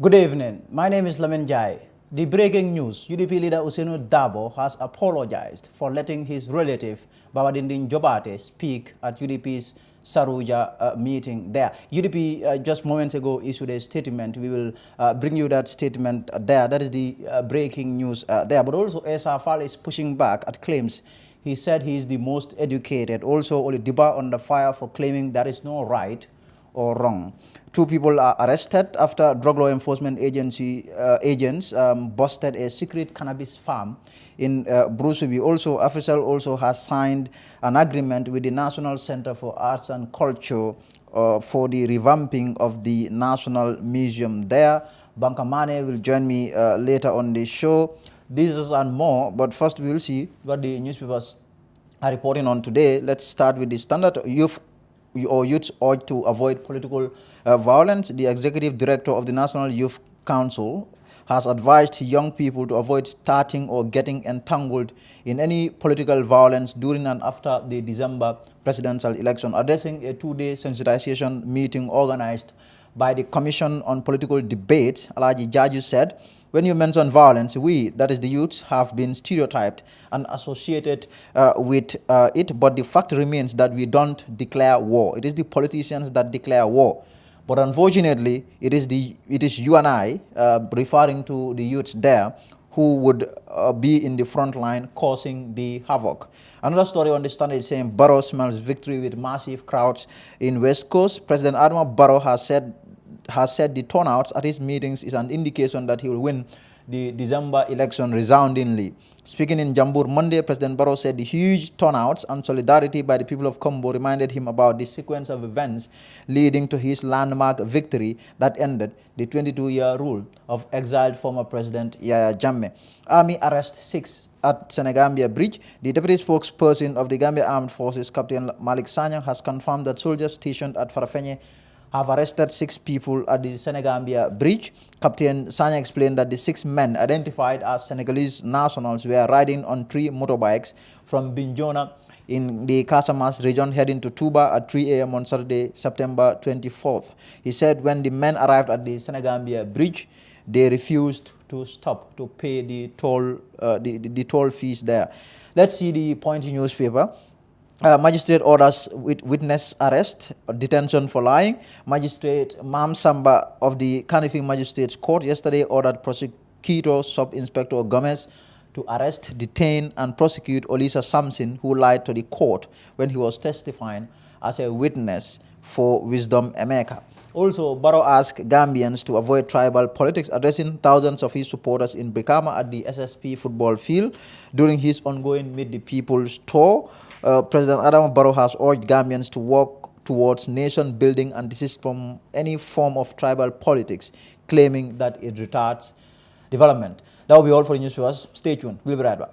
Good evening. My name is Lamin Jai. The breaking news, UDP leader Usenu Dabo has apologized for letting his relative Babadindin Jobate speak at UDP's Saruja meeting there. UDP just moments ago issued a statement. We will bring you that statement there. That is the breaking news there. But also SRFAL is pushing back at claims. He said he is the most educated. Also, Olidiba on the fire for claiming there is no right or wrong. Two people are arrested after drug law enforcement agency agents busted a secret cannabis farm in Brusubi. Also, official also has signed an agreement with the National Center for Arts and Culture for the revamping of the National Museum there. Banka Manneh will join me later on the show. This and more, but first we will see what the newspapers are reporting on today. Let's start with the Standard. Youths ought to avoid political violence. The executive director of the National Youth Council has advised young people to avoid starting or getting entangled in any political violence during and after the December presidential election. Addressing a two-day sensitization meeting organized by the Commission on Political Debate, Alaji Jaju said, when you mention violence, we, that is the youths, have been stereotyped and associated with it, but the fact remains that we don't declare war. It is the politicians that declare war. But unfortunately, it is you and I, referring to the youths there, who would be in the front line causing the havoc. Another story on the Standard is saying Barrow smells victory with massive crowds in West Coast. President Adama Barrow has said the turnouts at his meetings is an indication that he will win the December election resoundingly. Speaking in Jambur Monday, President Barrow said the huge turnouts and solidarity by the people of Kombo reminded him about the sequence of events leading to his landmark victory that ended the 22-year rule of exiled former President Yahya Jammeh. Army arrest 6 at Senegambia Bridge. The deputy spokesperson of the Gambia Armed Forces, Captain Malik Sanyang, has confirmed that soldiers stationed at Farafenye have arrested 6 people at the Senegambia Bridge. Captain Sanya explained that the 6 men identified as Senegalese nationals were riding on 3 motorbikes from Bignona in the Casamas region heading to Tuba at 3 a.m. on Saturday, September 24th. He said when the men arrived at the Senegambia Bridge, they refused to stop to pay the toll fees there. Let's see the Point newspaper. Magistrate orders witness arrest, detention for lying. Magistrate Mam Samba of the Kanifing Magistrates Court yesterday ordered prosecutor Sub-Inspector Gomez to arrest, detain, and prosecute Olisa Samson, who lied to the court when he was testifying as a witness for Wisdom Emeka. Also, Barrow asked Gambians to avoid tribal politics, addressing thousands of his supporters in Brikama at the SSP football field during his ongoing Meet the People's tour. President Adama Barrow has urged Gambians to work towards nation building and desist from any form of tribal politics, claiming that it retards development. That will be all for the newspapers. Stay tuned. We'll be right back.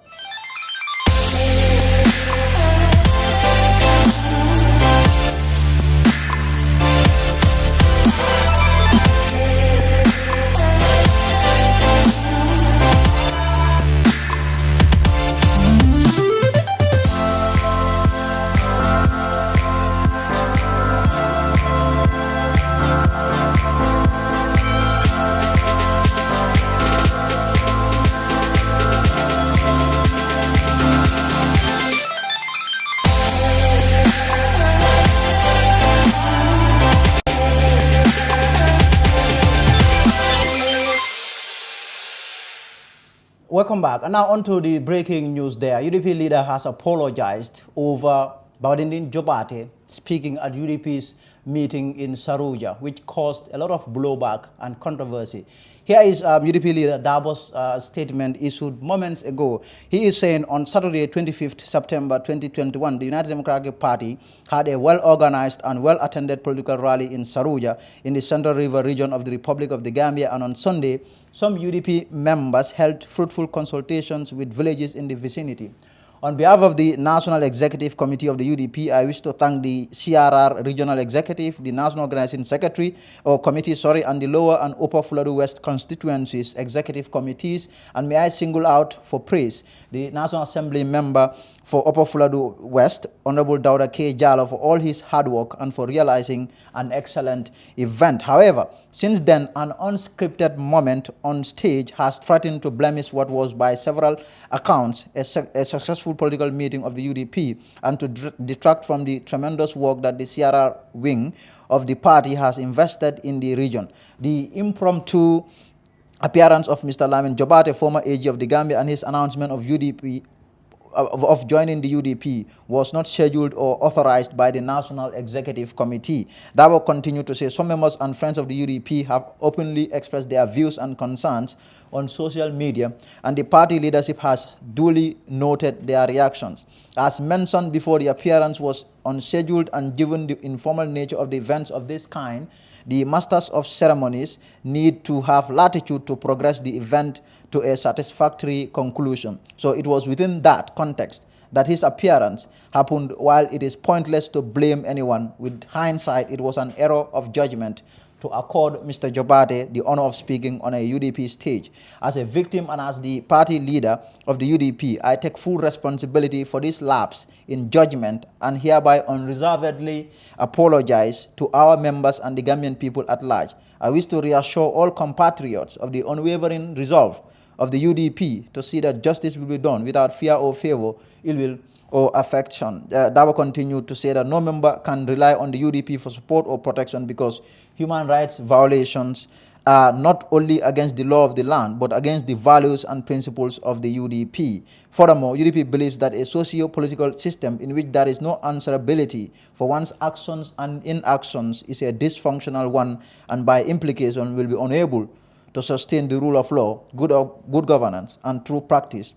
Welcome back. And now on to the breaking news there. UDP leader has apologized over Babadindin Jobate speaking at UDP's meeting in Saruja, which caused a lot of blowback and controversy. Here is UDP leader Dabo's statement issued moments ago. He is saying on Saturday, 25th September 2021, the United Democratic Party had a well-organized and well-attended political rally in Saruja in the Central River region of the Republic of the Gambia, and on Sunday, some UDP members held fruitful consultations with villages in the vicinity. On behalf of the National Executive Committee of the UDP, I wish to thank the CRR Regional Executive, the National Organizing Secretary, or Committee, and the Lower and Upper Florida West Constituencies Executive Committees, and may I single out for praise the National Assembly member for Upper Florida West, Honorable Dauda K. Jallo, for all his hard work and for realizing an excellent event. However, since then, an unscripted moment on stage has threatened to blemish what was by several accounts a successful political meeting of the UDP and to detract from the tremendous work that the CRR wing of the party has invested in the region. The impromptu appearance of Mr. Lamin Jobate, former AG of the Gambia, and his announcement of joining the UDP was not scheduled or authorized by the National Executive Committee. That will continue to say some members and friends of the UDP have openly expressed their views and concerns on social media, and the party leadership has duly noted their reactions. As mentioned before, the appearance was unscheduled, and given the informal nature of the events of this kind, the masters of ceremonies need to have latitude to progress the event to a satisfactory conclusion. So it was within that context that his appearance happened. While it is pointless to blame anyone, with hindsight, it was an error of judgment to accord Mr. Jobate the honor of speaking on a UDP stage. As a victim and as the party leader of the UDP, I take full responsibility for this lapse in judgment and hereby unreservedly apologize to our members and the Gambian people at large. I wish to reassure all compatriots of the unwavering resolve of the UDP to see that justice will be done without fear or favor, ill will, or affection. That will continue to say that no member can rely on the UDP for support or protection, because human rights violations are not only against the law of the land, but against the values and principles of the UDP. Furthermore, UDP believes that a socio-political system in which there is no answerability for one's actions and inactions is a dysfunctional one, and by implication will be unable to sustain the rule of law, good governance, and true practice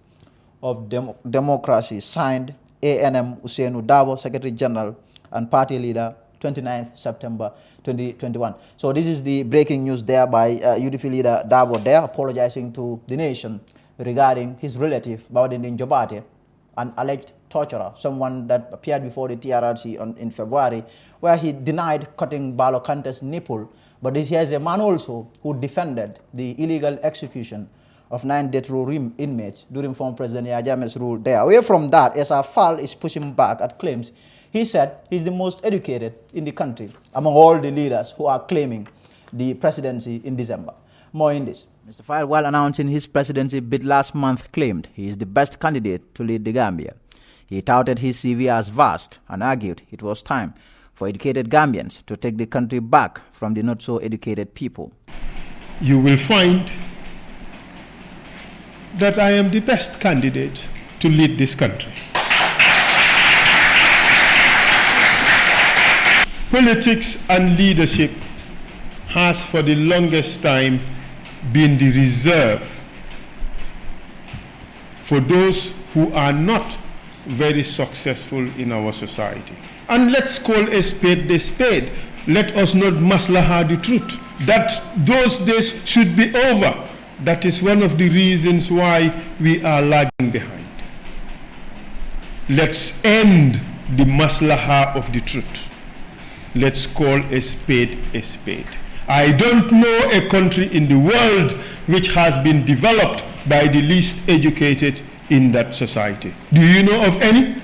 of democracy. Signed, ANM Usainu Dabo, Secretary General and Party Leader, 29th September 2021. So this is the breaking news there by UDP leader Dabo there, apologizing to the nation regarding his relative, Bawadindin Jobate, an alleged torturer, someone that appeared before the TRRC in February, where he denied cutting Balo Kante's nipple. But this here is a man also who defended the illegal execution of 9 death row inmates during former President Yahya Jammeh's rule there. Away from that, as our Fall is pushing back at claims, he said he's the most educated in the country among all the leaders who are claiming the presidency in December. More in this. Mr. Fall, while announcing his presidency bid last month, claimed he is the best candidate to lead the Gambia. He touted his CV as vast and argued it was time for educated Gambians to take the country back from the not-so-educated people. You will find that I am the best candidate to lead this country. Politics and leadership has for the longest time been the reserve for those who are not very successful in our society. And let's call a spade the spade. Let us not maslaha the truth. That those days should be over. That is one of the reasons why we are lagging behind. Let's end the maslaha of the truth. Let's call a spade a spade. I don't know a country in the world which has been developed by the least educated in that society. Do you know of any?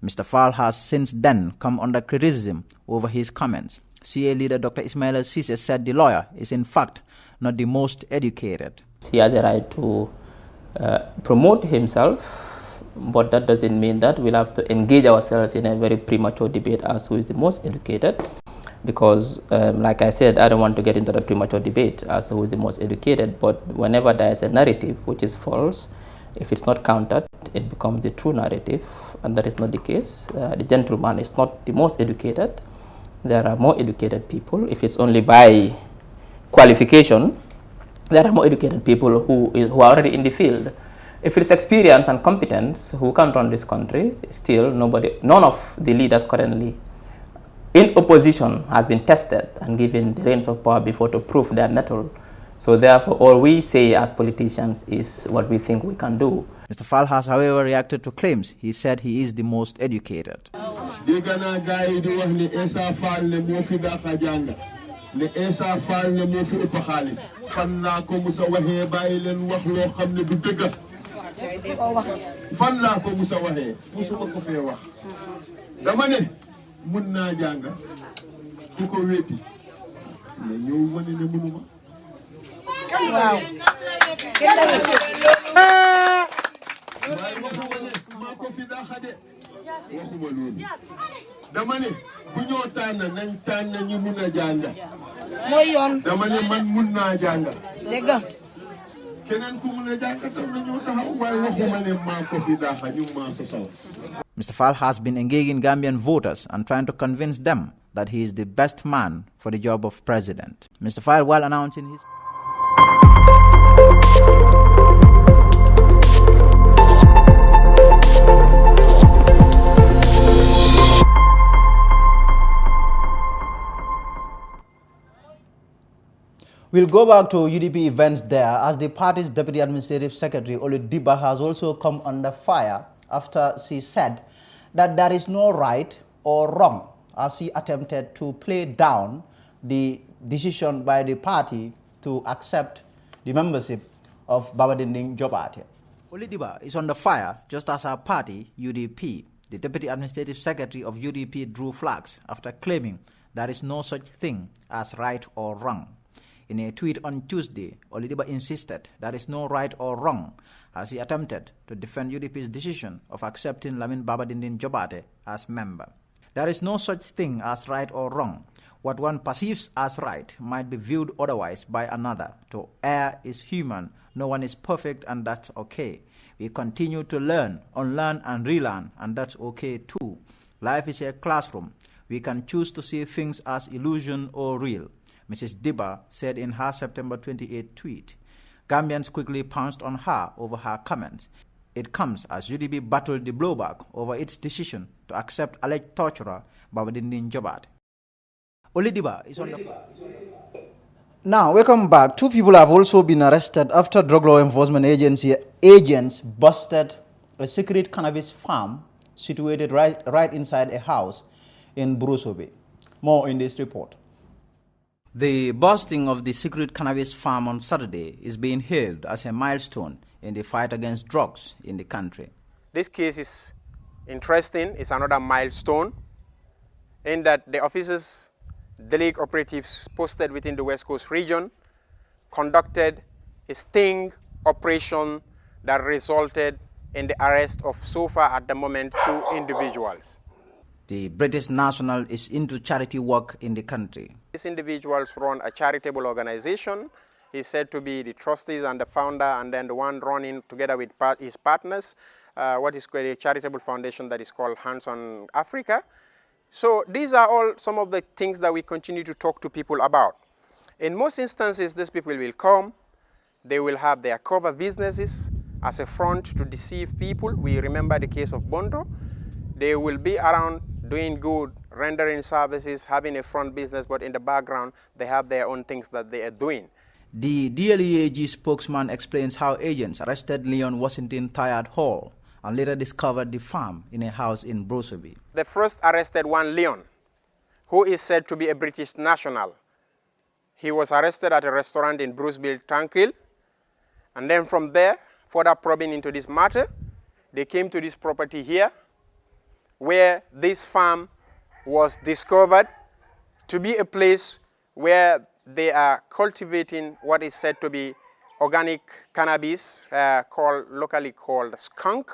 Mr. Fall has since then come under criticism over his comments. CA leader Dr. Ismail Sise said the lawyer is in fact not the most educated. He has a right to promote himself, but that doesn't mean that we'll have to engage ourselves in a very premature debate as who is the most educated, because like I said, I don't want to get into the premature debate as to who is the most educated, but whenever there is a narrative which is false, if it's not countered, it becomes the true narrative, and that is not the case. The gentleman is not the most educated. There are more educated people. If it's only by qualification, there are more educated people who are already in the field. If it's experience and competence who can run this country, still none of the leaders currently in opposition has been tested and given the reins of power before to prove their mettle. So therefore, all we say as politicians is what we think we can do. Mr. Fall has, however, reacted to claims. He said he is the most educated. ne Essa Fall ne moo fi ëpp xaalis fan laa ko musa waxee bàyyi leen wax loo xam ne du dëgg fan laa ko musa waxee musuma ko fee wax dama ne mun naa jàng ku ko wéeti ne ñëw wane ne mënuma waaw waaye waxuma ne maa ko fi daaxade waxuma loolu dama ne bu ñoo tànn nañ tànn ñu mun a jàng mooy yoon dama ne man mun naa jàng dégg keneen ku mun a jàng tam na ñoo taxaw waaye waxuma ne maa ko fi daaxa ñu maa sosal. Mr. Fall has been engaging Gambian voters and trying to convince them that he is the best man for the job of president. Mr. Fall, while announcing his We'll go back to UDP events there, as the party's Deputy Administrative Secretary, Diba, has also come under fire after she said that there is no right or wrong, as she attempted to play down the decision by the party to accept the membership of Babadinding Jobate. Diba is under fire just as her party, UDP. The Deputy Administrative Secretary of UDP drew flags after claiming there is no such thing as right or wrong. In a tweet on Tuesday, Diba insisted there is no right or wrong as he attempted to defend UDP's decision of accepting Lamin Babadindin Jobate as member. There is no such thing as right or wrong. What one perceives as right might be viewed otherwise by another. To err is human. No one is perfect, and that's okay. We continue to learn, unlearn and relearn, and that's okay too. Life is a classroom. We can choose to see things as illusion or real, Mrs. Diba said in her September 28 tweet. Gambians quickly pounced on her over her comments. It comes as UDP battled the blowback over its decision to accept alleged torturer Babadindin Jobate. Diba is on the fire. Now, welcome back. 2 people have also been arrested after Drug Law Enforcement Agency agents busted a secret cannabis farm situated right inside a house in Brusobe. More in this report. The busting of the secret cannabis farm on Saturday is being hailed as a milestone in the fight against drugs in the country. This case is interesting. It's another milestone in that the officers, the league operatives posted within the West Coast region conducted a sting operation that resulted in the arrest of, so far at the moment, 2 individuals. The British national is into charity work in the country. These individuals run a charitable organization. He's said to be the trustees and the founder, and then the one running together with his partners, what is called a charitable foundation that is called Hands on Africa. So these are all some of the things that we continue to talk to people about. In most instances, these people will come, they will have their cover businesses as a front to deceive people. We remember the case of Bondo. They will be around doing good, rendering services, having a front business, but in the background, they have their own things that they are doing. The DLEAG spokesman explains how agents arrested Leon Washington Tired Hall and later discovered the farm in a house in Brosoby. The first arrested one, Leon, who is said to be a British national. He was arrested at a restaurant in Bruceville, Tranquil, and then from there, further probing into this matter, they came to this property here, where this farm was discovered to be a place where they are cultivating what is said to be organic cannabis, locally called skunk.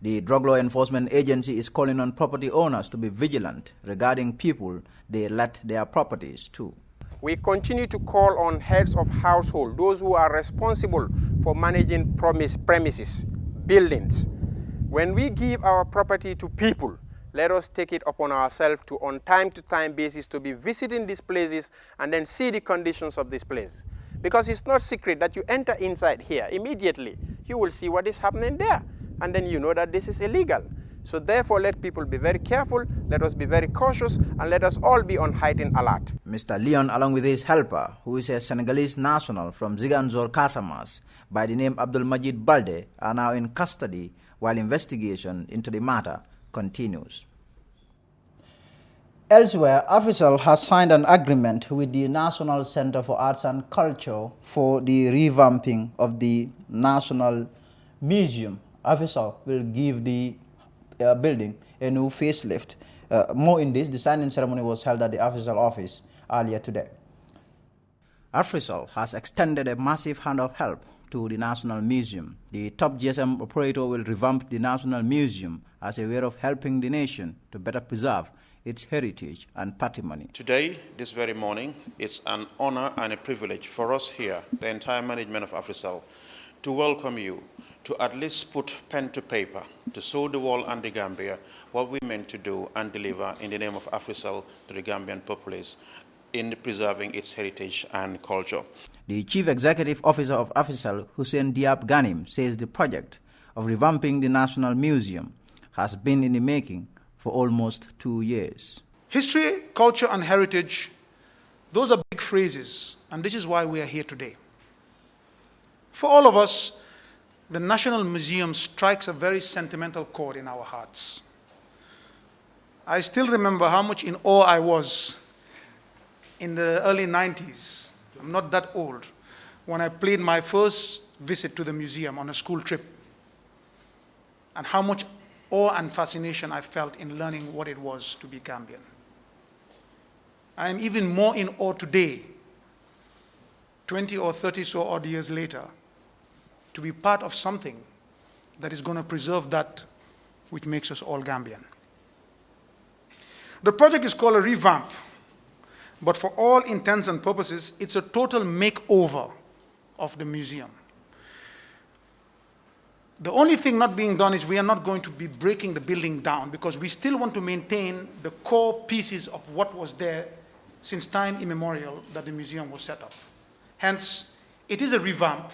The Drug Law Enforcement Agency is calling on property owners to be vigilant regarding people they let their properties to. We continue to call on heads of household, those who are responsible for managing premises, buildings. When we give our property to people, let us take it upon ourselves to, on time-to-time basis, to be visiting these places and then see the conditions of this place. Because it's not secret that you enter inside here, immediately you will see what is happening there. And then you know that this is illegal. So therefore, let people be very careful, let us be very cautious, and let us all be on heightened alert. Mr. Leon, along with his helper, who is a Senegalese national from Ziganzor, Casamas, by the name Abdul Majid Balde, are now in custody while investigation into the matter continues. Elsewhere, Official has signed an agreement with the National Center for Arts and Culture for the revamping of the National Museum. Official will give the building a new facelift. More in this, the signing ceremony was held at the Official office earlier today. Official has extended a massive hand of help to the National Museum. The top GSM operator will revamp the National Museum as a way of helping the nation to better preserve its heritage and patrimony. Today, this very morning, it's an honor and a privilege for us here, the entire management of Africell, to welcome you, to at least put pen to paper, to show the world and the Gambia what we meant to do and deliver in the name of Africell to the Gambian populace in preserving its heritage and culture. The Chief Executive Officer of Africell, Hussein Diab Ghanim, says the project of revamping the National Museum has been in the making for almost 2 years. History, culture, and heritage, those are big phrases, and this is why we are here today. For all of us, the National Museum strikes a very sentimental chord in our hearts. I still remember how much in awe I was in the early 90s. I'm not that old, when I played my first visit to the museum on a school trip, and how much awe and fascination I felt in learning what it was to be Gambian. I am even more in awe today, 20 or 30 so odd years later, to be part of something that is going to preserve that which makes us all Gambian. The project is called a revamp, but for all intents and purposes, it's a total makeover of the museum. The only thing not being done is we are not going to be breaking the building down, because we still want to maintain the core pieces of what was there since time immemorial that the museum was set up. Hence, it is a revamp,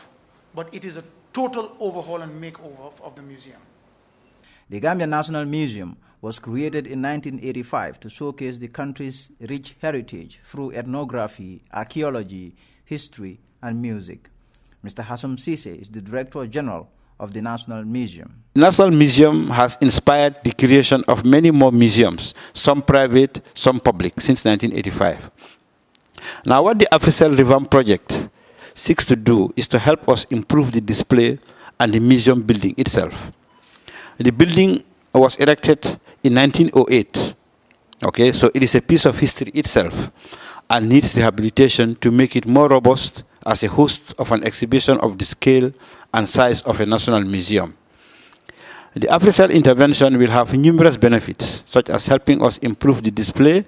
but it is a total overhaul and makeover of the museum. The Gambian National Museum was created in 1985 to showcase the country's rich heritage through ethnography, archaeology, history, and music. Mr. Hassam Sise is the Director General of the National Museum. The National Museum has inspired the creation of many more museums, some private, some public, since 1985. Now, what the Africell Revamp Project seeks to do is to help us improve the display and the museum building itself. The building was erected in 1908. Okay, so it is a piece of history itself and needs rehabilitation to make it more robust as a host of an exhibition of the scale and size of a national museum. The Africell intervention will have numerous benefits, such as helping us improve the display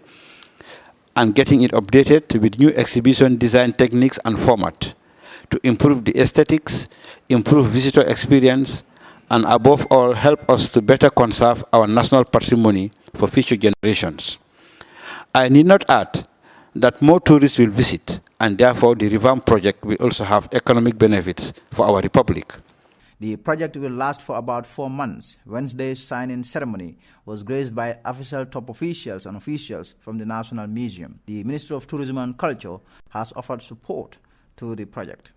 and getting it updated with new exhibition design techniques and format to improve the aesthetics, improve visitor experience, and above all, help us to better conserve our national patrimony for future generations. I need not add that more tourists will visit, and therefore the revamp project will also have economic benefits for our republic. The project will last for about 4 months. Wednesday's signing ceremony was graced by official top officials and officials from the National Museum. The Ministry of Tourism and Culture has offered support to the project.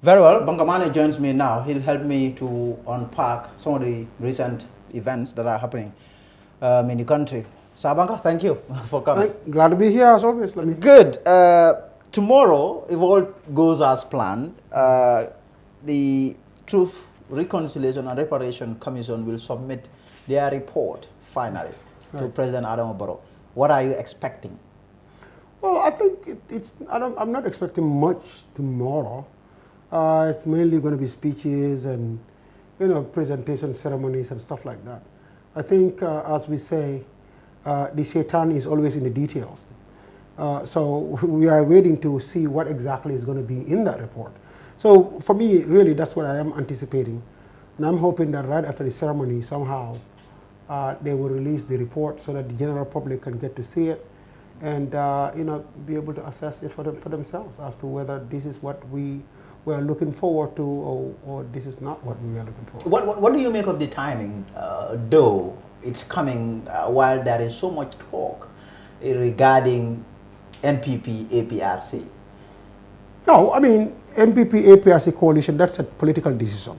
Very well, Banka Manneh joins me now. He'll help me to unpack some of the recent events that are happening in the country. So Banka, thank you for coming. Glad to be here as always. Good. Tomorrow, if all goes as planned, the Truth, Reconciliation and Reparation Commission will submit their report finally to President Adama Barrow. What are you expecting? Well, I think I'm not expecting much tomorrow. It's mainly going to be speeches and, presentation ceremonies and stuff like that. I think, as we say, the Satan is always in the details. So we are waiting to see what exactly is going to be in that report. So for me, really, that's what I am anticipating. And I'm hoping that right after the ceremony, somehow, they will release the report so that the general public can get to see it and be able to assess it for themselves as to whether this is what we were looking forward to or this is not what we were looking forward to. What do you make of the timing, though it's coming while there is so much talk regarding MPP APRC? No, I mean, MPP APRC coalition, that's a political decision.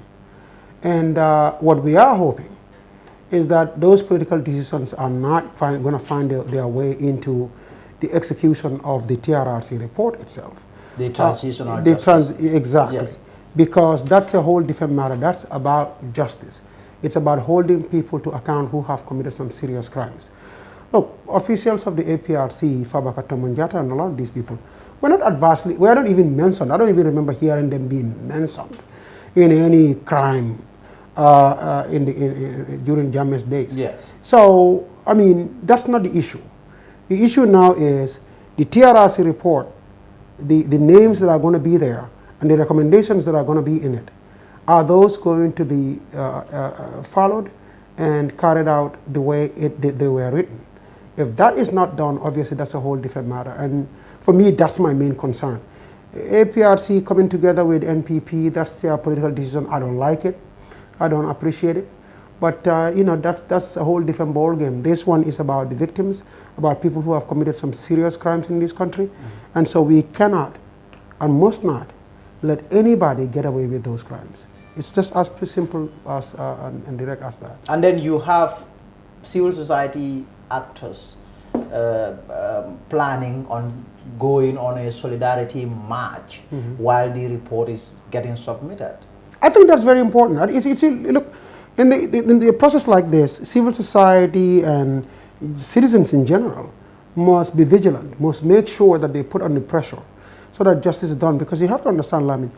And what we are hoping is that those political decisions are not going to find their way into the execution of the TRRC report itself. The transitional justice. Exactly. Yes. Because that's a whole different matter. That's about justice. It's about holding people to account who have committed some serious crimes. Look, officials of the APRC, Fabaka Tomonjata, and a lot of these people, we're not even mentioned. I don't even remember hearing them being mentioned in any crime during Jammeh's days. Yes. So, I mean, that's not the issue. The issue now is the TRRC report, the names that are going to be there, and the recommendations that are going to be in it. Are those going to be followed and carried out the way they were written? If that is not done, obviously that's a whole different matter. And for me, that's my main concern. APRC coming together with NPP, that's their political decision. I don't like it. I don't appreciate it. But that's a whole different ballgame. This one is about the victims, about people who have committed some serious crimes in this country. Mm-hmm. And so we cannot and must not let anybody get away with those crimes. It's just as simple as and direct as that. And then you have civil society actors planning on going on a solidarity march while the report is getting submitted. I think that's very important. Look, in the process like this, civil society and citizens in general must be vigilant, must make sure that they put under pressure so that justice is done. Because you have to understand, Lamin,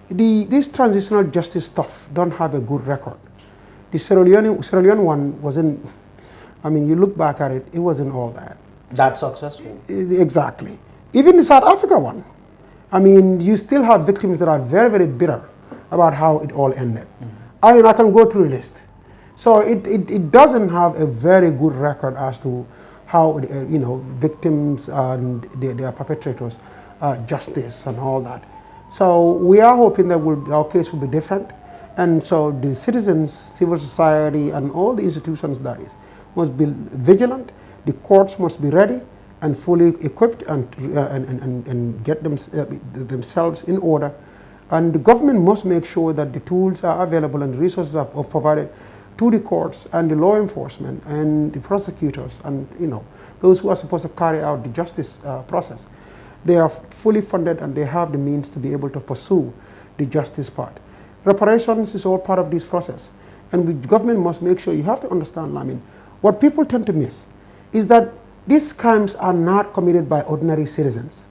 this transitional justice stuff don't have a good record. The Sierra Leone one wasn't, I mean, you look back at it, it wasn't all that. That successful. Exactly. Even the South Africa one, I mean, you still have victims that are very, very bitter about how it all ended. I can go through the list. So it doesn't have a very good record as to how, victims and their perpetrators, justice and all that. So we are hoping that our case will be different. And so the citizens, civil society, and all the institutions must be vigilant. The courts must be ready and fully equipped and get themselves in order. And the government must make sure that the tools are available and the resources are provided to the courts and the law enforcement and the prosecutors and those who are supposed to carry out the justice process. They are fully funded and they have the means to be able to pursue the justice part. Reparations is all part of this process. And the government must make sure, you have to understand, Lamin, what people tend to miss is that these crimes are not committed by ordinary citizens.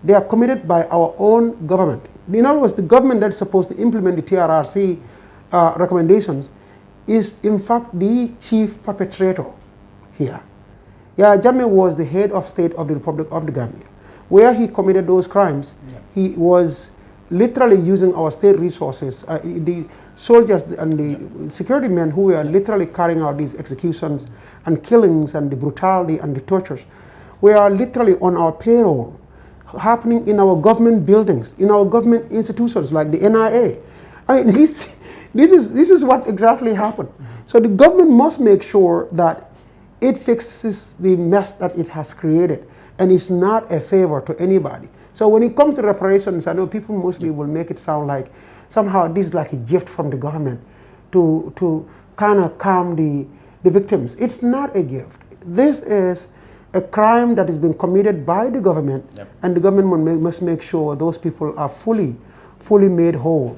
They are committed by our own government. In other words, the government that's supposed to implement the TRRC recommendations is in fact the chief perpetrator here. Yeah, Jammeh was the head of state of the Republic of the Gambia. Where he committed those crimes, he was literally using our state resources. The soldiers and the security men who were literally carrying out these executions and killings and the brutality and the tortures were literally on our payroll, happening in our government buildings, in our government institutions like the NIA. I mean, this is what exactly happened. So the government must make sure that it fixes the mess that it has created, and it's not a favor to anybody. So when it comes to reparations, I know people mostly will make it sound like somehow this is like a gift from the government to kind of calm the victims. It's not a gift. This is a crime that has been committed by the government, and the government must make sure those people are fully made whole.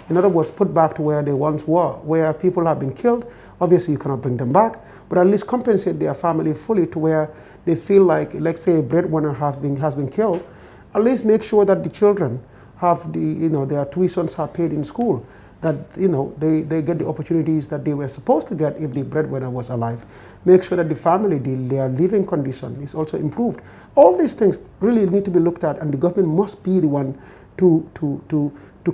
In other words, put back to where they once were, where people have been killed. Obviously, you cannot bring them back, but at least compensate their family fully to where they feel like, let's say, a breadwinner has been killed. At least make sure that the children have their tuitions are paid in school, that, you know, they get the opportunities that they were supposed to get if the breadwinner was alive. Make sure that the family, their living condition is also improved. All these things really need to be looked at, and the government must be the one to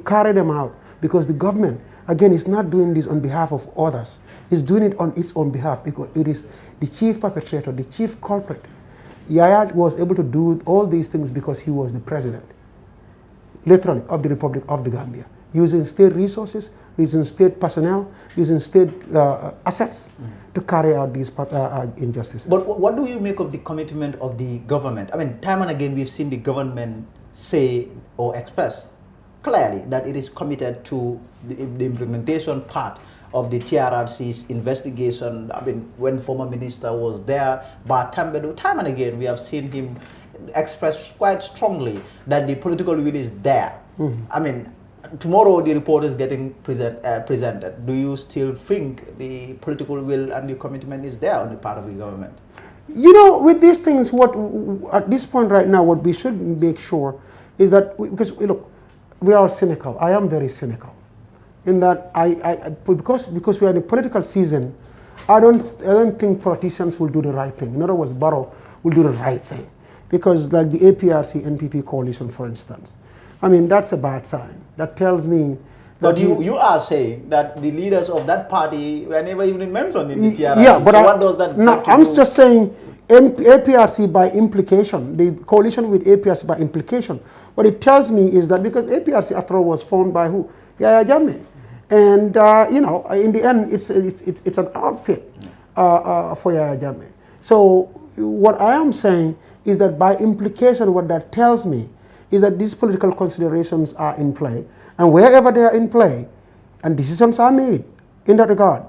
carry them out, because the government, again, is not doing this on behalf of others. It's doing it on its own behalf, because it is the chief perpetrator, the chief culprit. Yaya was able to do all these things because he was the president, literally, of the Republic of the Gambia, using state resources, using state personnel, using state assets to carry out these injustices. But what do you make of the commitment of the government? I mean, time and again, we've seen the government say or express clearly that it is committed to the implementation part of the TRRC's investigation. I mean, when former minister was there, Batambedu, time and again, we have seen him express quite strongly that the political will is there. I mean, tomorrow the report is getting presented. Do you still think the political will and the commitment is there on the part of the government? You know, with these things, what at this point right now, what we should make sure is that, because look, we are cynical. I am very cynical, in that because we are in a political season, I don't think politicians will do the right thing. In other words, Barrow will do the right thing, because like the APRC NPP coalition, for instance, I mean, that's a bad sign. That tells me. But you are saying that the leaders of that party were never even mentioned in the TRRC. Yeah, but so what does that? No, I'm just saying APRC by implication, the coalition with APRC by implication. What it tells me is that because APRC, after all, was formed by who? Yaya Jammeh. And, you know, in the end, it's an outfit for Yaya Jammeh. So what I am saying is that by implication, what that tells me is that these political considerations are in play. And wherever they are in play, and decisions are made in that regard,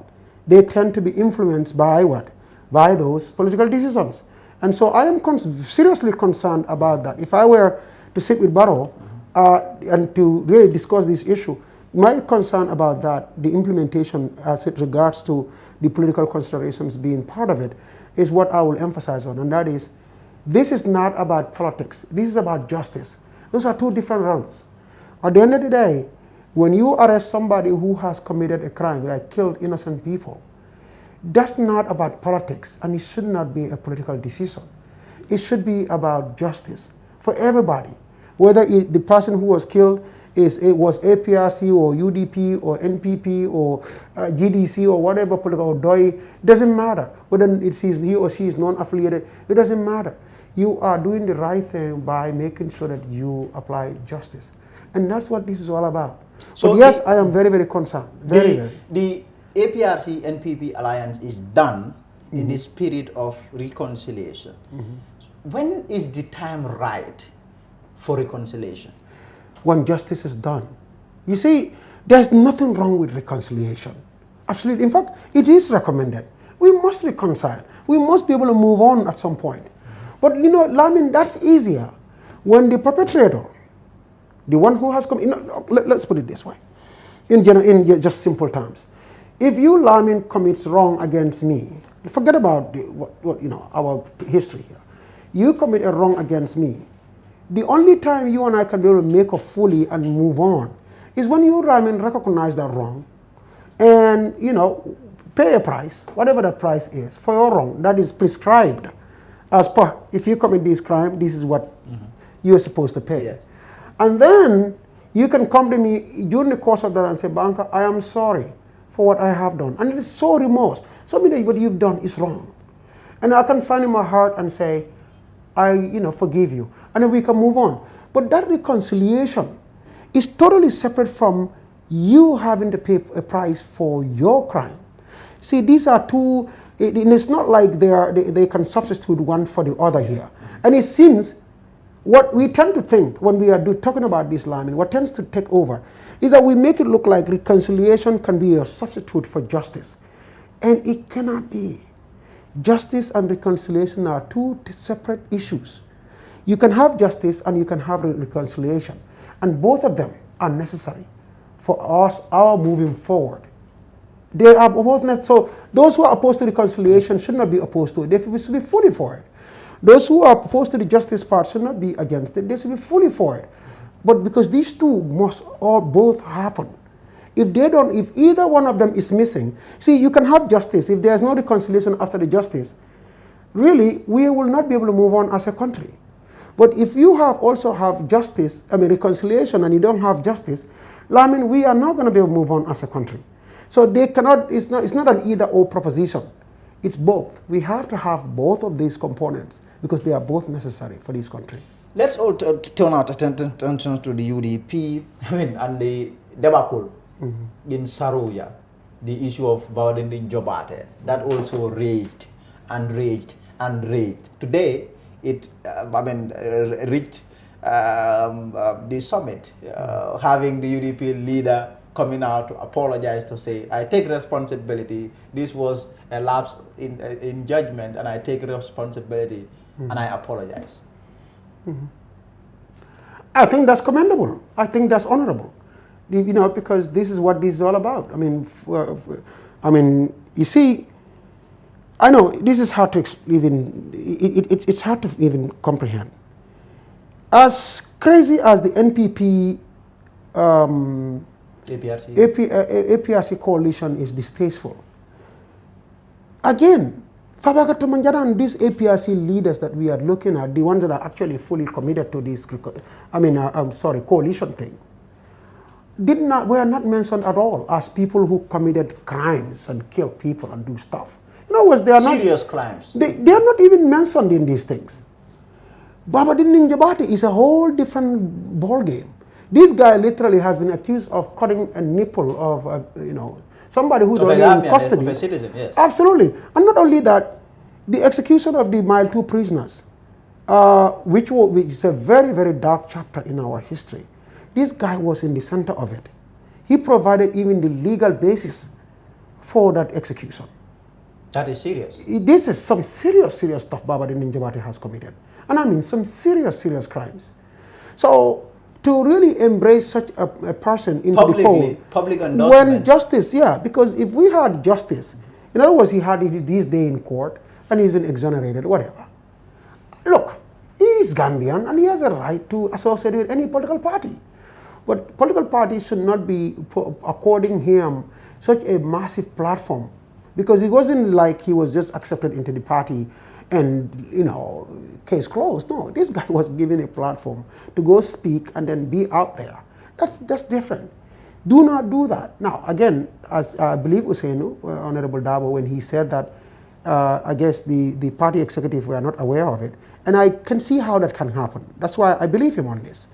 they tend to be influenced by what? By those political decisions. And so I am seriously concerned about that. If I were to sit with Barrow and to really discuss this issue, my concern about that, the implementation as it regards to the political considerations being part of it, is what I will emphasize on, and that is, this is not about politics. This is about justice. Those are two different realms. At the end of the day, when you arrest somebody who has committed a crime, like killed innocent people, that's not about politics, and it should not be a political decision. It should be about justice for everybody, whether the person who was killed was APRC or UDP or NPP or GDC or whatever political, or DOI, doesn't matter. Whether he or she is non-affiliated, it doesn't matter. You are doing the right thing by making sure that you apply justice. And that's what this is all about. So but yes, I am very, very concerned. The APRC-NPP alliance is done in the spirit of reconciliation. When is the time right for reconciliation? When justice is done. You see, there's nothing wrong with reconciliation. Absolutely. In fact, it is recommended. We must reconcile. We must be able to move on at some point. But you know, Lamin, that's easier when the perpetrator, the one who has come, you know, let's put it this way, in just simple terms. If you, Lamin, commits wrong against me, forget about what you know, our history here. You commit a wrong against me. The only time you and I can be able to make a fully and move on is when you, Lamin, recognize that wrong and, you know, pay a price, whatever that price is, for your wrong that is prescribed as per, if you commit this crime, this is what you are supposed to pay. Yes. And then you can come to me during the course of that and say, Banka, I am sorry for what I have done. And it is so remorse. So many what you've done is wrong. And I can find in my heart and say, I, you know, forgive you. And then we can move on. But that reconciliation is totally separate from you having to pay a price for your crime. See, these are two, it's not like they can substitute one for the other here. And it seems what we tend to think when we are talking about this, Lamin, what tends to take over is that we make it look like reconciliation can be a substitute for justice. And it cannot be. Justice and reconciliation are two separate issues. You can have justice and you can have reconciliation. And both of them are necessary for our moving forward. They are both not, so those who are opposed to reconciliation should not be opposed to it. They should be fully for it. Those who are opposed to the justice part should not be against it. They should be fully for it. But because these two must both happen, If they don't, if either one of them is missing, see, you can have justice. If there's no reconciliation after the justice, really, we will not be able to move on as a country. But if you also have justice, reconciliation, and you don't have justice, we are not going to be able to move on as a country. So they cannot, it's not an either-or proposition. It's both. We have to have both of these components because they are both necessary for this country. Let's all turn our attention to the UDP, and the debacle in Saruja, the issue of Bawadindin Jobate, that also raged and raged and raged. Today, it reached the summit, having the UDP leader coming out to apologize, to say, I take responsibility. This was a lapse in judgment, and I take responsibility, and I apologize. I think that's commendable. I think that's honorable. Because this is what this is all about. You see, I know this is hard to it's hard to even comprehend. As crazy as the NPP APRC coalition is distasteful. Again, Fabakato Manjara and these APRC leaders that we are looking at, the ones that are actually fully committed to this, coalition thing, were not mentioned at all as people who committed crimes and killed people and do stuff. In other words, they are serious crimes. They are not even mentioned in these things. Babadin Njabati is a whole different ball game. This guy literally has been accused of cutting a nipple of, somebody who's already in custody. Of a citizen, yes. Absolutely. And not only that, the execution of the Mile 2 prisoners, which is a very, very dark chapter in our history. This guy was in the center of it. He provided even the legal basis for that execution. That is serious. This is some serious, serious stuff Babadin Njabati has committed. And I mean some serious, serious crimes. So to really embrace such a person into the fold, public endorsement. When justice, because if we had justice, in other words, he had this day in court and he's been exonerated, whatever. Look, he is Gambian and he has a right to associate with any political party. But political parties should not be according him such a massive platform, because it wasn't like he was just accepted into the party and, case closed. No, this guy was given a platform to go speak and then be out there. That's different. Do not do that. Now, again, as I believe Usainu, Honorable Dabo, when he said that, I guess the party executive were not aware of it. And I can see how that can happen. That's why I believe him on this.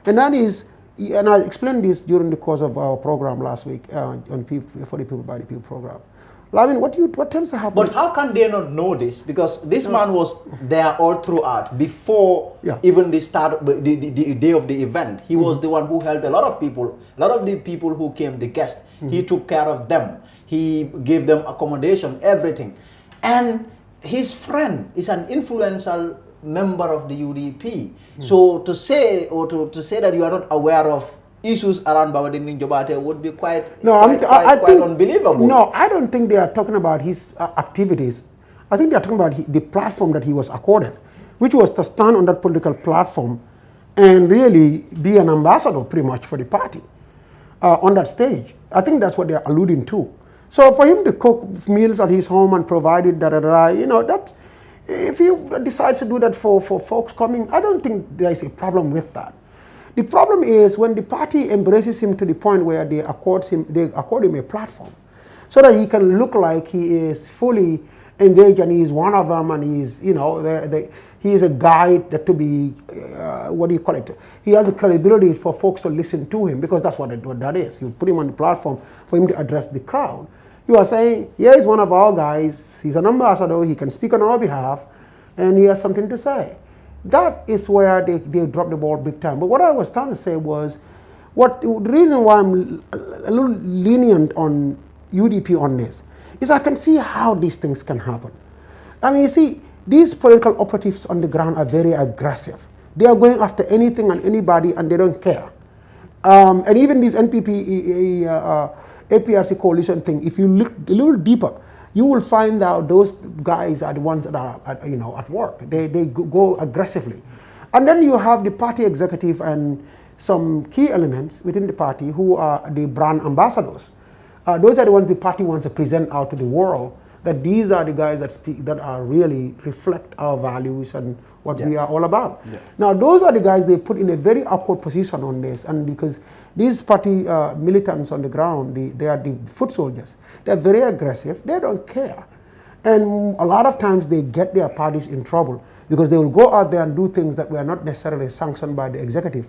And that is, and I explained this during the course of our program last week on For the People by the People program. What tends to happen? But how can they not know this? Because this man was there all throughout, before even the start, the day of the event. He was the one who helped a lot of people. A lot of the people who came, the guests, he took care of them. He gave them accommodation, everything. And his friend is an influential member of the UDP. So to say that you are not aware of issues around Bawadindin Jobate would be quite unbelievable. No, I don't think they are talking about his activities. I think they are talking about the platform that he was accorded, which was to stand on that political platform and really be an ambassador pretty much for the party on that stage. I think that's what they are alluding to. So for him to cook meals at his home and provide it, that's, if he decides to do that for folks coming, I don't think there is a problem with that. The problem is when the party embraces him to the point where they accord him a platform so that he can look like he is fully engaged and he is one of them and he is, he is a guide that to be, he has a credibility for folks to listen to him, because that's what that is. You put him on the platform for him to address the crowd. You are saying, he's one of our guys, he's an ambassador, he can speak on our behalf, and he has something to say. That is where they drop the ball big time. But what I was trying to say was, the reason why I'm a little lenient on UDP on this is I can see how these things can happen. I mean, you see, these political operatives on the ground are very aggressive. They are going after anything and anybody, and they don't care. And even this NPP APRC coalition thing, if you look a little deeper, you will find out those guys are the ones that are at work. They go aggressively. And then you have the party executive and some key elements within the party who are the brand ambassadors. Those are the ones the party wants to present out to the world, that these are the guys that speak, that are really reflect our values and what we are all about. Now, those are the guys they put in a very awkward position on this, and because these party militants on the ground, they are the foot soldiers. They're very aggressive. They don't care. And a lot of times they get their parties in trouble because they will go out there and do things that were not necessarily sanctioned by the executive,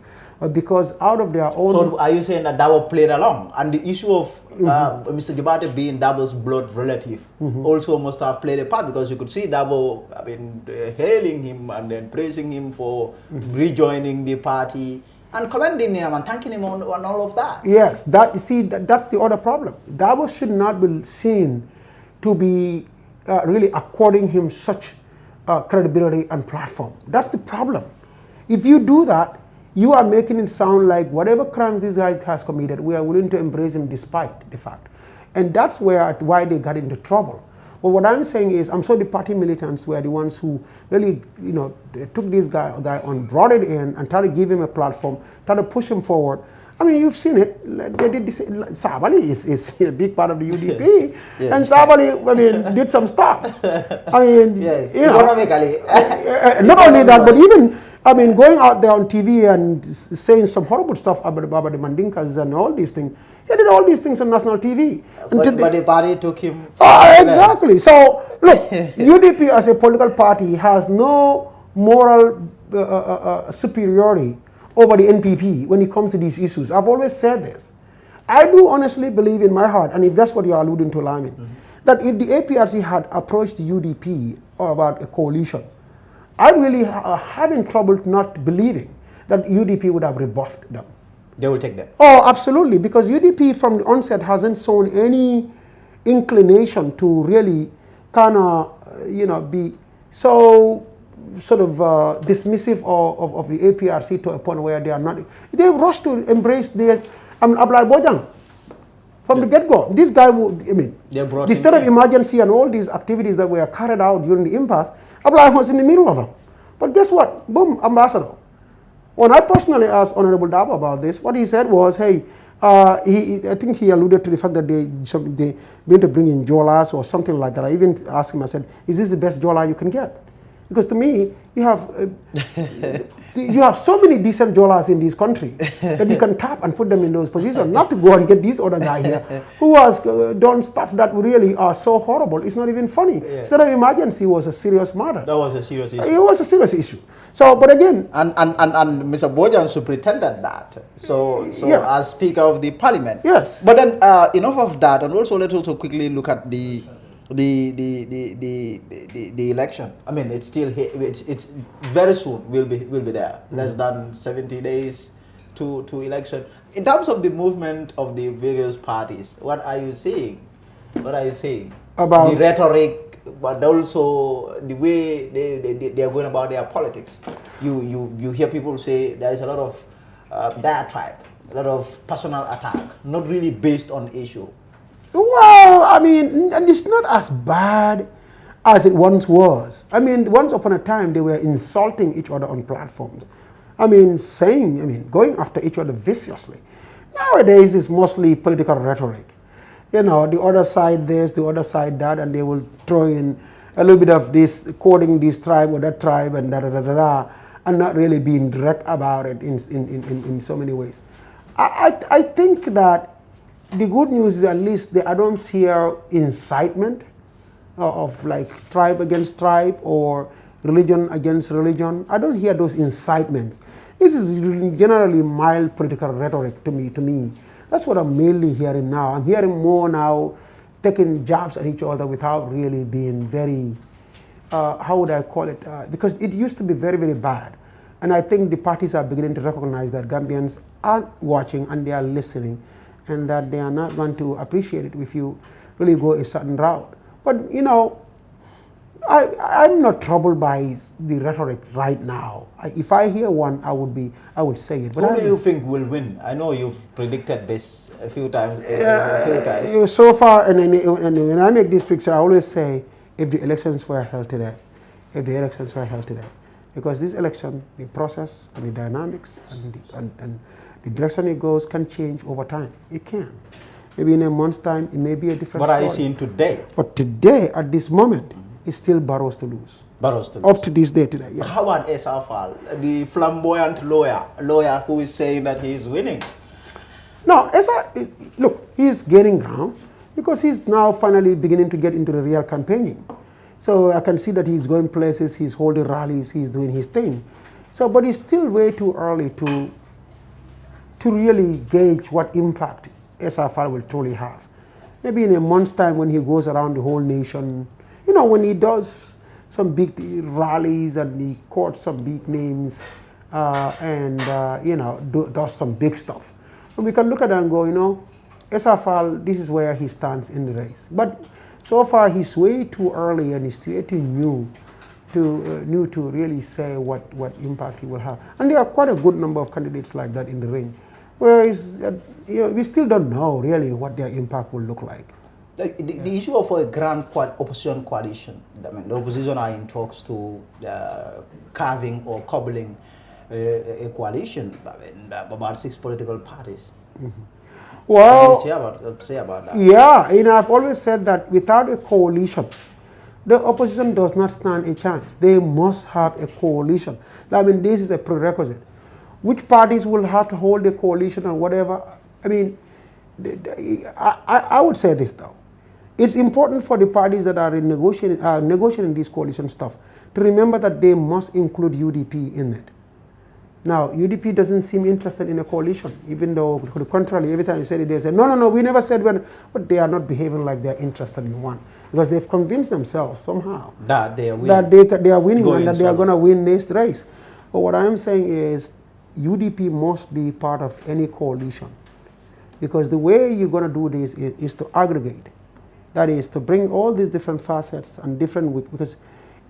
because out of their own... So are you saying that Dabo played along? And the issue of Mr. Jobate being Dabo's blood relative also must have played a part, because you could see Dabo, I mean, hailing him and then praising him for rejoining the party and commending him and thanking him on all of that. Yes, that's the other problem. Dabo should not be seen to be really according him such credibility and platform. That's the problem. If you do that, you are making it sound like whatever crimes this guy has committed, we are willing to embrace him despite the fact. And that's why they got into trouble. But what I'm saying is, I'm sure the party militants were the ones who really, they took this guy on, brought it in, and tried to give him a platform, tried to push him forward. I mean, you've seen it. They did this. Sabali is a big part of the UDP, and Sabali, I mean, did some stuff. I mean, economically. Not only that, but even, I mean, going out there on TV and saying some horrible stuff about the Mandinkas and all these things. He did all these things on national TV. But the party took him. Exactly. So, look, UDP as a political party has no moral superiority over the NPP when it comes to these issues. I've always said this. I do honestly believe in my heart, and if that's what you're alluding to, Lamin, that if the APRC had approached the UDP about a coalition, I really having trouble not believing that UDP would have rebuffed them. They will take that. Oh, absolutely, because UDP from the onset hasn't shown any inclination to really kind of, be so sort of dismissive of the APRC to a point where they are not. They rushed to embrace this. Ablai Bojang from the get-go. This guy, the state of emergency and all these activities that were carried out during the impasse, Ablai was in the middle of them. But guess what? Boom, ambassador. When I personally asked Honorable Dabo about this, what he said was, hey, I think he alluded to the fact that they going to bring in Jolas or something like that. I even asked him, I said, is this the best Jola you can get? Because to me, you have so many decent Jolas in this country that you can tap and put them in those positions, not to go and get this other guy here who has done stuff that really are so horrible. It's not even funny. State of emergency was a serious matter. That was a serious issue. It was a serious issue. So, but again, and Mr. Bojan pretended that. So as Speaker of the Parliament. Yes. But then enough of that, and also let's also quickly look at the election. I mean, it's still here. It's very soon. We'll be there. Less than 70 days to election. In terms of the movement of the various parties, what are you saying? What are you saying about the rhetoric, but also the way they are going about their politics? You hear people say there is a lot of diatribe, a lot of personal attack, not really based on issue. Well, I mean, and it's not as bad as it once was. I mean, once upon a time, they were insulting each other on platforms. I mean, going after each other viciously. Nowadays, it's mostly political rhetoric. The other side this, the other side that, and they will throw in a little bit of this, quoting this tribe or that tribe, and da-da-da-da-da, and not really being direct about it in so many ways. I think that the good news is at least I don't hear incitement of like tribe against tribe or religion against religion. I don't hear those incitements. This is generally mild political rhetoric to me. That's what I'm mainly hearing now. I'm hearing more now taking jabs at each other without really being very, how would I call it? Because it used to be very, very bad. And I think the parties are beginning to recognize that Gambians are watching and they are listening, and that they are not going to appreciate it if you really go a certain route. But, I'm not troubled by the rhetoric right now. If I hear one, I would say it. But who do you think will win? I know you've predicted this a few times. So far, and when I make this picture, I always say, if the elections were held today, Because this election, the process and the dynamics and the direction it goes can change over time. It can. Maybe in a month's time, it may be a different What story. are you seeing today? But today, at this moment, it's still Barrows to lose. Barrows to lose. Up to this day today, yes. How about Esafal, the flamboyant lawyer who is saying that he is winning? No, look, he's gaining ground because he's now finally beginning to get into the real campaigning. So I can see that he's going places, he's holding rallies, he's doing his thing. So, but it's still way too early to really gauge what impact SFR will truly have. Maybe in a month's time when he goes around the whole nation, you know, when he does some big rallies and he quotes some big names you know, does some big stuff. And we can look at it and go, you know, SFR, this is where he stands in the race. But so far, he's way too early and he's way too new to really say what impact he will have. And there are quite a good number of candidates like that in the ring. Whereas, you know, we still don't know really what their impact will look like. The issue of a grand opposition coalition, I mean, the opposition are in talks to carving or cobbling a coalition, I mean, about 6 political parties. Mm-hmm. Well, what do you say about that? Yeah, you know, I've always said that without a coalition, the opposition does not stand a chance. They must have a coalition. I mean, this is a prerequisite. Which parties will have to hold a coalition or whatever? I mean, I would say this though. It's important for the parties that are negotiating this coalition stuff to remember that they must include UDP in it. Now, UDP doesn't seem interested in a coalition, even though, to the contrary, every time you say it, they say, no, we never said when, but they are not behaving like they're interested in one, because they've convinced themselves somehow that they are winning, that they are winning and that they are going to win next race. But what I'm saying is UDP must be part of any coalition, because the way you're going to do this is to aggregate. That is, to bring all these different facets and different, because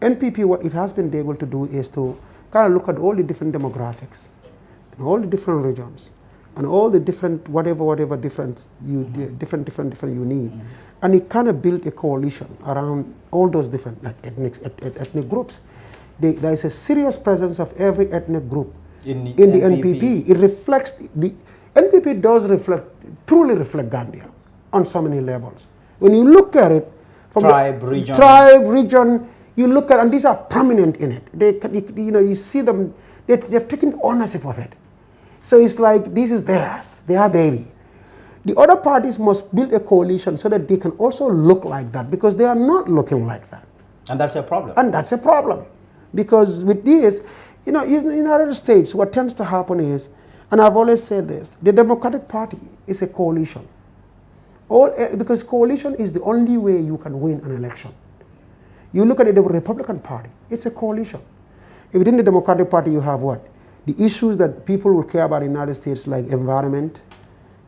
NPP, what it has been able to do is to kind of look at all the different demographics, and all the different regions, and all the different whatever different you need, and it kind of built a coalition around all those different ethnic groups. There is a serious presence of every ethnic group in the NPP. It reflects the NPP does truly reflect Gambia on so many levels. When you look at it from tribe, region. You look at, and these are prominent in it. You know, you see them, they've taken ownership of it. So it's like, this is theirs, their baby. The other parties must build a coalition so that they can also look like that, because they are not looking like that. And that's a problem. And that's a problem. Because with this, you know, in other states, what tends to happen is, and I've always said this, the Democratic Party is a coalition. Because coalition is the only way you can win an election. You look at the Republican Party, it's a coalition. Within the Democratic Party, you have what? The issues that people will care about in the United States, like environment,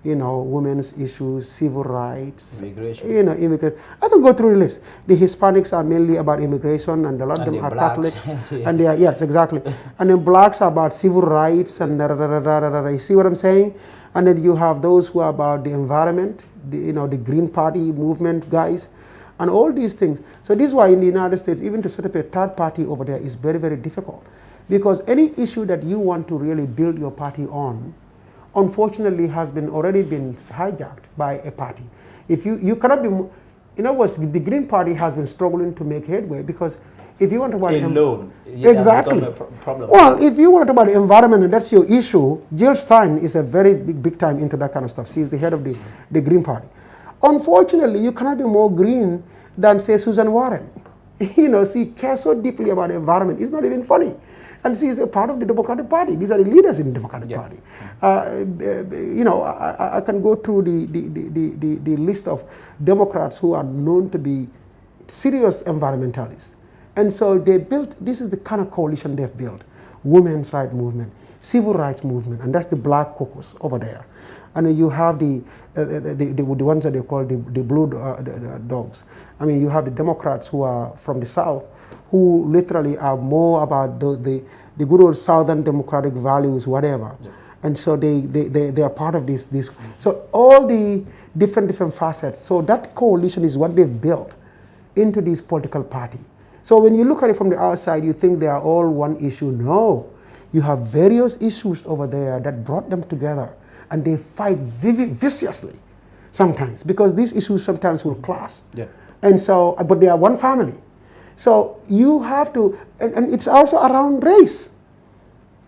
you know, women's issues, civil rights, immigration. You know, immigration. I can go through the list. The Hispanics are mainly about immigration, and a lot of them are Catholic. And they are, yes, exactly. And then blacks are about civil rights, and you see what I'm saying? And then you have those who are about the environment, you know, the Green Party movement guys, and all these things. So this is why in the United States, even to set up a third party over there is very, very difficult. Because any issue that you want to really build your party on, unfortunately has already been hijacked by a party. If you cannot be, in other words, the Green Party has been struggling to make headway, because if you want to talk about alone, exactly. Problem. Well, if you want to talk about the environment and that's your issue, Jill Stein is a very big time into that kind of stuff. She's the head of the Green Party. Unfortunately, you cannot be more green than, say, Susan Warren. You know, she cares so deeply about the environment. It's not even funny. And she is a part of the Democratic Party. These are the leaders in the Democratic Party. You know, I can go through the list of Democrats who are known to be serious environmentalists. And so they built, this is the kind of coalition they've built. Women's rights movement, civil rights movement, and that's the Black Caucus over there. And then you have the ones that they call the blue dogs. I mean, you have the Democrats who are from the South, who literally are more about the good old Southern democratic values, whatever. Yeah. And so they are part of this. So all the different facets. So that coalition is what they've built into this political party. So when you look at it from the outside, you think they are all one issue. No. You have various issues over there that brought them together, and they fight viciously sometimes, because these issues sometimes will clash. Yeah. And so, but they are one family. So you have to, and it's also around race.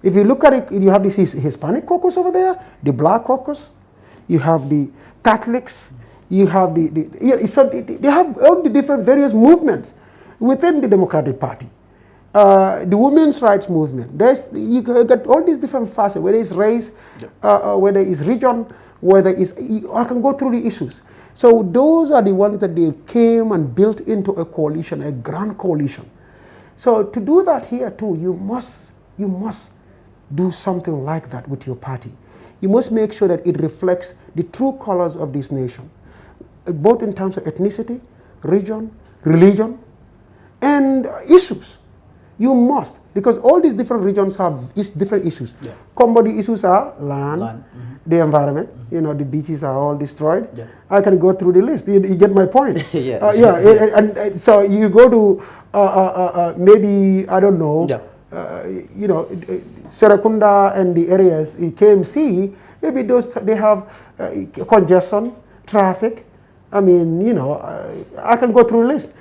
If you look at it, you have this Hispanic caucus over there, the black caucus, you have the Catholics, you have so they have all the different various movements within the Democratic Party. The women's rights movement. You got all these different facets, whether it's race, whether it's region, whether it's, I can go through the issues. So those are the ones that they came and built into a coalition, a grand coalition. So to do that here too, you must do something like that with your party. You must make sure that it reflects the true colors of this nation, both in terms of ethnicity, region, religion, and issues. You must, because all these different regions have different issues. Yeah. Commodity issues are land, the environment, the beaches are all destroyed. Yeah. I can go through the list. You get my point. Yes. And so you go to maybe, I don't know, Serakunda and the areas, KMC, maybe they have congestion, traffic. I mean, I can go through a list.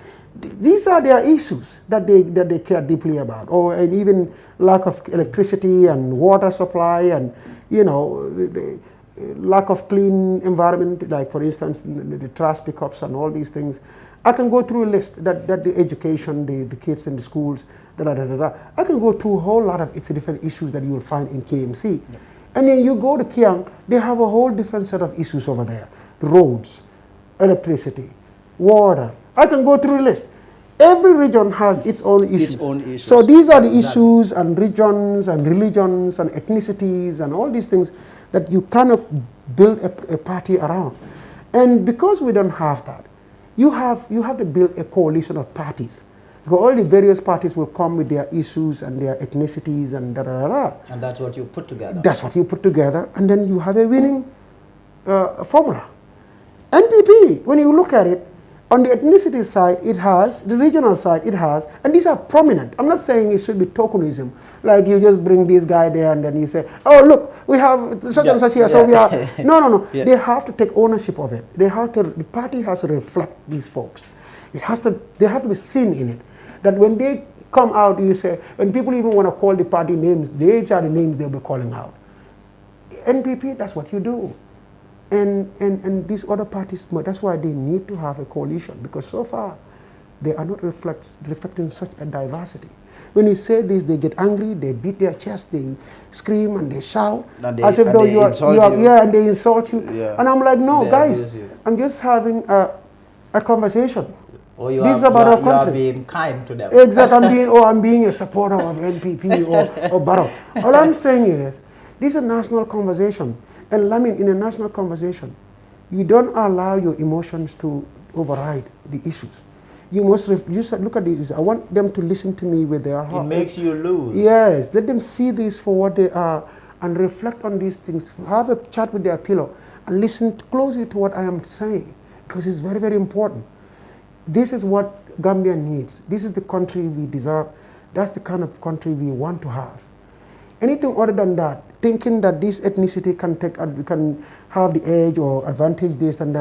These are their issues that they care deeply about, and even lack of electricity and water supply, and the lack of clean environment, like for instance the trash pickups and all these things. I can go through a list that the education, the kids in the schools, I can go through a whole lot of different issues that you will find in KMC. Yeah. And then you go to Kiang, they have a whole different set of issues over there. Roads, electricity, water. I can go through a list. Every region has its own issues. So these are the issues and regions and religions and ethnicities and all these things that you cannot build a party around. And because we don't have that, you have to build a coalition of parties. Because all the various parties will come with their issues and their ethnicities and And that's what you put together. That's what you put together, and then you have a winning formula. NPP, when you look at it, on the ethnicity side, it has, the regional side, it has, and these are prominent. I'm not saying it should be tokenism, like you just bring this guy there and then you say, oh, look, we have such and such here, so we are. No. Yeah. They have to take ownership of it. The party has to reflect these folks. They have to be seen in it. That when they come out, you say, when people even want to call the party names, these are the names they'll be calling out. NPP, that's what you do. And these other parties, that's why they need to have a coalition, because so far they are not reflecting such a diversity. When you say this, they get angry, they beat their chest, they scream and they shout, as if though you are, and they insult you. Yeah. And I'm like, no, guys, I'm just having a conversation. Or you this is about our country. You are being kind to them. Exactly. I'm being a supporter of NPP or Barrow. All I'm saying is, this is a national conversation. And I mean, in a national conversation, you don't allow your emotions to override the issues. You must look at these. I want them to listen to me with their heart. It makes you lose. Yes. Let them see this for what they are and reflect on these things. Have a chat with their pillow and listen closely to what I am saying, because it's very, very important. This is what Gambia needs. This is the country we deserve. That's the kind of country we want to have. Anything other than that, thinking that this ethnicity can have the edge or advantage this and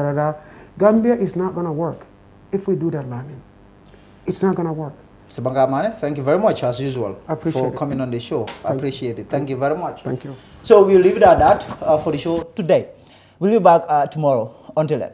Gambia is not going to work if we do that, Lamin. It's not going to work. Mr. Banka Manneh, thank you very much, as usual, for coming on the show. I appreciate it. Thank you very much. Thank you. So we'll leave it at that for the show today. We'll be back tomorrow. Until then.